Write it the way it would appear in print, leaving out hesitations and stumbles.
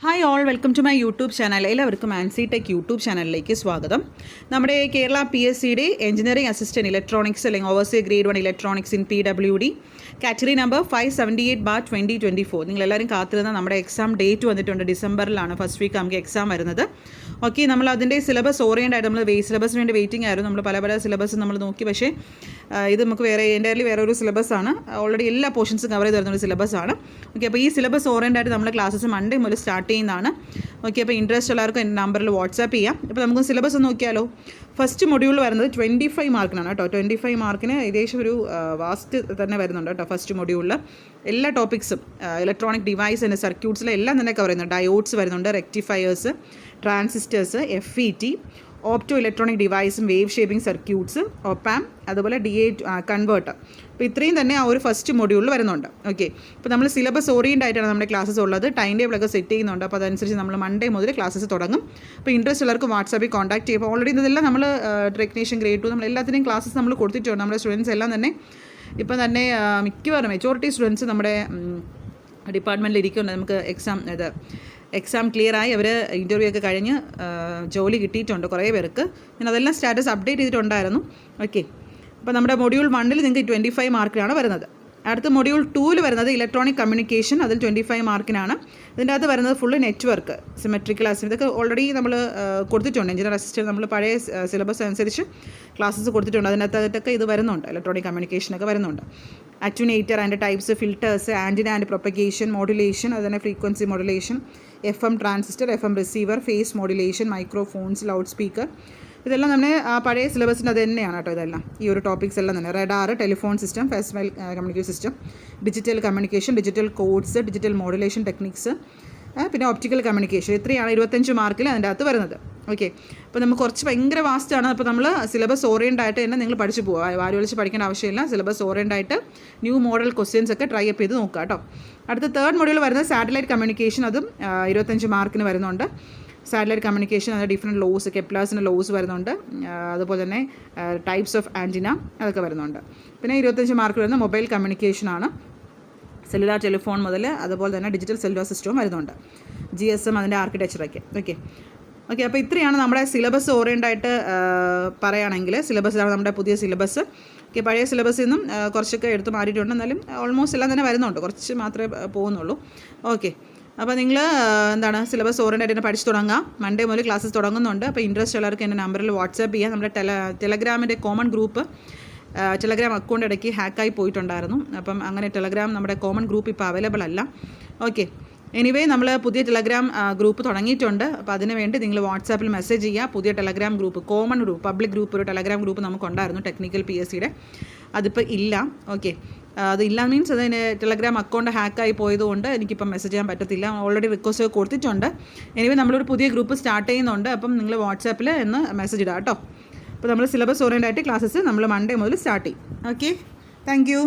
Hi all, welcome to my YouTube channel. എല്ലാവർക്കും Ancy tech YouTube ചാനലിലേക്ക് സ്വാഗതം. നമ്മുടെ കേരള PSCയുടെ എഞ്ചിനീയറിംഗ് അസിസ്റ്റൻറ്റ് ഇലക്ട്രോണിക്സ് അല്ലെങ്കിൽ overseer grade 1 electronics in PWD category number 578/2024 നിങ്ങളെല്ലാവരും കാത്തിരുന്ന നമ്മുടെ എക്സാം ഡേറ്റ് വന്നിട്ടുണ്ട്. ഡിസംബറിലാണ് ഫസ്റ്റ് വീക്ക് നമുക്ക് എക്സാം വരുന്നത്. ഓക്കെ, നമ്മൾ അതിൻ്റെ സിലബസ് ഓറിയൻ്റ് ആയിട്ട് നമ്മൾ സിലബസിന് വേണ്ടി വെയിറ്റിംഗ് ആയിരുന്നു. നമ്മൾ പല സിലബസ് നമ്മൾ നോക്കി, പക്ഷേ ഇത് നമുക്ക് എൻ്റയർലി വേറെ ഒരു സിലബസാണ്. ഓൾറെഡി എല്ലാ പോർഷൻസും കവർ ചെയ്ത് വരുന്നൊരു സിലബസാണ്. ഓക്കെ, അപ്പോൾ ഈ സിലബസ് ഓറിയൻ്റ് ആയിട്ട് നമ്മൾ ക്ലാസ്സസ് മൺഡേ മുതൽ സ്റ്റാർട്ട് ചെയ്യുന്നതാണ്. ഓക്കെ, അപ്പോൾ ഇൻട്രസ്റ്റ് എല്ലാവർക്കും എൻ്റെ നമ്പറിൽ വാട്സാപ്പ് ചെയ്യാം. അപ്പോൾ നമുക്ക് സിലബസ് ഒന്ന് നോക്കിയാലോ. ഫസ്റ്റ് മൊഡ്യൂൾ വരുന്നത് 25 മാർക്കിനാണ് കേട്ടോ. 25 മാർക്കിന് ഏകദേശം ഒരു വാസ്റ്റ് തന്നെ വരുന്നുണ്ട് കേട്ടോ. ഫസ്റ്റ് മൊഡ്യൂളിൽ എല്ലാ ടോപ്പിക്സും ഇലക്ട്രോണിക് ഡിവൈസ് ആൻഡ് സർക്യൂട്ട്സിലെ എല്ലാം തന്നെ കവർ ചെയ്യുന്നുണ്ട്. ഡയോഡ്സ് വരുന്നുണ്ട്, rectifiers, transistors, FET, opto electronic ഡിവൈസും, വേവ് ഷേപ്പിംഗ് സർക്യൂട്ട്സ്, ഒപ്പാം, അതുപോലെ DA കൺവേർട്ടർ. അപ്പോൾ ഇത്രയും തന്നെ ആ ഒരു ഫസ്റ്റ് മൊഡ്യൂളിൽ വരുന്നുണ്ട്. ഓക്കെ, ഇപ്പോൾ നമ്മൾ സിലബസ് ഓറിയൻ്റ് ആയിട്ടാണ് നമ്മുടെ ക്ലാസ്സസ് ഉള്ളത്. ടൈം ടേബിളൊക്കെ സെറ്റ് ചെയ്യുന്നുണ്ട്. അപ്പോൾ അതനുസരിച്ച് നമ്മൾ മൺഡേ മുതൽ ക്ലാസ്സസ് തുടങ്ങും. അപ്പോൾ ഇൻട്രസ്റ്റ് ഉള്ളവർക്ക് വാട്സാപ്പിൽ കോൺടാക്ട് ചെയ്യും. അപ്പോൾ ഓൾറെഡി ഇതെല്ലാം നമ്മൾ ടെക്നീഷ്യൻ ഗ്രേഡ് 2 നമ്മൾ എല്ലാത്തിനെയും ക്ലാസ്സസ് നമ്മൾ കൊടുത്തിട്ടുണ്ട്. നമ്മുടെ സ്റ്റുഡൻസ് എല്ലാം തന്നെ ഇപ്പം തന്നെ മിക്കവാറും മെജോറിറ്റി സ്റ്റുഡൻസ് നമ്മുടെ ഡിപ്പാർട്ട്മെൻറ്റിൽ ഇരിക്കുന്നുണ്ട്. നമുക്ക് എക്സാം ക്ലിയറായി അവർ ഇൻ്റർവ്യൂ ഒക്കെ കഴിഞ്ഞ് ജോലി കിട്ടിയിട്ടുണ്ട് കുറേ പേർക്ക്. ഞാൻ അതെല്ലാം സ്റ്റാറ്റസ് അപ്ഡേറ്റ് ചെയ്തിട്ടുണ്ടായിരുന്നു. ഓക്കെ, അപ്പോൾ നമ്മുടെ മൊഡ്യൂൾ 1 നിങ്ങൾക്ക് 25 മാർക്കിനാണ് വരുന്നത്. അടുത്ത മൊഡ്യൂൾ 2 വരുന്നത് ഇലക്ട്രോണിക് കമ്മ്യൂണിക്കേഷൻ, അതിൽ 25 മാർക്കിനാണ്. ഇതിൻ്റെ അകത്ത് വരുന്നത് ഫുള്ള് നെറ്റ്വർക്ക്, സിമെട്രിക്കൽ അസിസ്റ്റൻറ്റ്, ഇതൊക്കെ ഓൾറെഡി നമ്മൾ കൊടുത്തിട്ടുണ്ട്. എഞ്ചിനീയർ അസിസ്റ്റൻറ്റ് നമ്മൾ പഴയ സിലബസ് അനുസരിച്ച് ക്ലാസ്സസ് കൊടുത്തിട്ടുണ്ട്. അതിനകത്തൊക്കെ ഇത് വരുന്നുണ്ട്, ഇലക്ട്രോണിക് കമ്മ്യൂണിക്കേഷനൊക്കെ വരുന്നുണ്ട്. Attenuator and types, filters, antenna and propagation, modulation, അതുതന്നെ frequency modulation, FM transistor, FM receiver, phase modulation, microphones, loud speaker, ഇതെല്ലാം തന്നെ പഴയ സിലബസിൻ്റെ അത് തന്നെയാണ് കേട്ടോ. ഇതെല്ലാം ഈ ഒരു ടോപ്പിക്സ് എല്ലാം തന്നെ. Radar, telephone system, first mile communication system, digital communication, digital codes, digital modulation techniques, പിന്നെ ഒപ്റ്റിക്കൽ കമ്മ്യൂണിക്കേഷൻ. ഇത്രയാണ് 25 മാർക്കിൽ അതിൻ്റെ അകത്ത് വരുന്നത്. ഓക്കെ, അപ്പോൾ നമുക്ക് കുറച്ച് ഭയങ്കര വാസ്റ്റാണ്. അപ്പോൾ നമ്മൾ സിലബസ് ഓറിയൻ്റ് ആയിട്ട് തന്നെ നിങ്ങൾ പഠിച്ചു പോകുക. വാരി വലിച്ച് പഠിക്കേണ്ട ആവശ്യമില്ല. സിലബസ് ഓറിയൻ്റ് ആയിട്ട് ന്യൂ മോഡൽ ക്വസ്റ്റ്യൻസ് ഒക്കെ ട്രൈ അപ്പ് ചെയ്ത് നോക്കുക കേട്ടോ. അടുത്ത തേർഡ് മൊഡ്യൂൾ വരുന്നത് സാറ്റലൈറ്റ് കമ്മ്യൂണിക്കേഷൻ. അതും 25 മാർക്കിന് വരുന്നുണ്ട്. സാറ്റലൈറ്റ് കമ്മ്യൂണിക്കേഷൻ, അത് ഡിഫറെൻറ്റ് ലോസ്, കെപ്ലേഴ്സിൻ്റെ ലോസ് വരുന്നുണ്ട്. അതുപോലെ തന്നെ ടൈപ്സ് ഓഫ് ആൻറ്റിന അതൊക്കെ വരുന്നുണ്ട്. പിന്നെ 25 മാർക്ക് വരുന്ന മൊബൈൽ കമ്മ്യൂണിക്കേഷനാണ്. സെല്ലുലാർ ടെലിഫോൺ മുതൽ അതുപോലെ തന്നെ ഡിജിറ്റൽ സെല്ലുലാർ സിസ്റ്റവും വരുന്നുണ്ട്. GSM അതിൻ്റെ ആർക്കിടെക്ചറൊക്കെ. ഓക്കെ, അപ്പോൾ ഇത്രയാണ് നമ്മുടെ സിലബസ് ഓറിയൻ്റ് ആയിട്ട് പറയുകയാണെങ്കിൽ. സിലബസിലാണ് നമ്മുടെ പുതിയ സിലബസ്. ഓക്കെ, പഴയ സിലബസിൽ നിന്നും കുറച്ചൊക്കെ എടുത്ത് മാറിയിട്ടുണ്ട്. എന്നാലും ഓൾമോസ്റ്റ് എല്ലാം തന്നെ വരുന്നുണ്ട്, കുറച്ച് മാത്രമേ പോകുന്നുള്ളൂ. ഓക്കെ, അപ്പോൾ നിങ്ങൾ സിലബസ് ഓറിയൻ്റ് ആയിട്ട് പഠിച്ച് തുടങ്ങാം. മൺഡേ മുതൽ ക്ലാസ്സസ് തുടങ്ങുന്നുണ്ട്. അപ്പോൾ ഇൻട്രസ്റ്റ് ഉള്ളവർക്ക് എൻ്റെ നമ്പറിൽ വാട്സാപ്പ് ചെയ്യാം. നമ്മുടെ ടെലഗ്രാമിൻ്റെ കോമൺ ഗ്രൂപ്പ്, ടെലഗ്രാം അക്കൗണ്ട് ഇടയ്ക്ക് ഹാക്കായി പോയിട്ടുണ്ടായിരുന്നു. അപ്പം അങ്ങനെ ടെലഗ്രാം നമ്മുടെ കോമൺ ഗ്രൂപ്പ് ഇപ്പോൾ അവൈലബിൾ അല്ല. ഓക്കെ, എനിവേ നമ്മൾ പുതിയ ടെലഗ്രാം ഗ്രൂപ്പ് തുടങ്ങിയിട്ടുണ്ട്. അപ്പോൾ അതിന് വേണ്ടി നിങ്ങൾ വാട്സാപ്പിൽ മെസ്സേജ് ചെയ്യുക. പുതിയ Telegram group, common group, public group, ഒരു ടെലഗ്രാം ഗ്രൂപ്പ് നമുക്കുണ്ടായിരുന്നു ടെക്നിക്കൽ PSCയുടെ. അതിപ്പോൾ ഇല്ല. ഓക്കെ, അതില്ല മീൻസ് അതിന് ടെലഗ്രാം അക്കൗണ്ട് ഹാക്കായി പോയതുകൊണ്ട് എനിക്കിപ്പം മെസ്സേജ് ചെയ്യാൻ പറ്റത്തില്ല. ഓൾറെഡി റിക്വസ്റ്റ് കൊടുത്തിട്ടുണ്ട്. എനിവേ നമ്മളൊരു പുതിയ ഗ്രൂപ്പ് സ്റ്റാർട്ട് ചെയ്യുന്നുണ്ട്. അപ്പം നിങ്ങൾ വാട്സാപ്പിൽ ഒന്ന് മെസ്സേജ് ഇടാം കേട്ടോ. അപ്പോൾ നമ്മൾ സിലബസ് ഓറിയൻ്റ് ആയിട്ട് ക്ലാസ്സസ് നമ്മൾ മൺഡേ മുതൽ സ്റ്റാർട്ട് ചെയ്യും. Okay, thank you.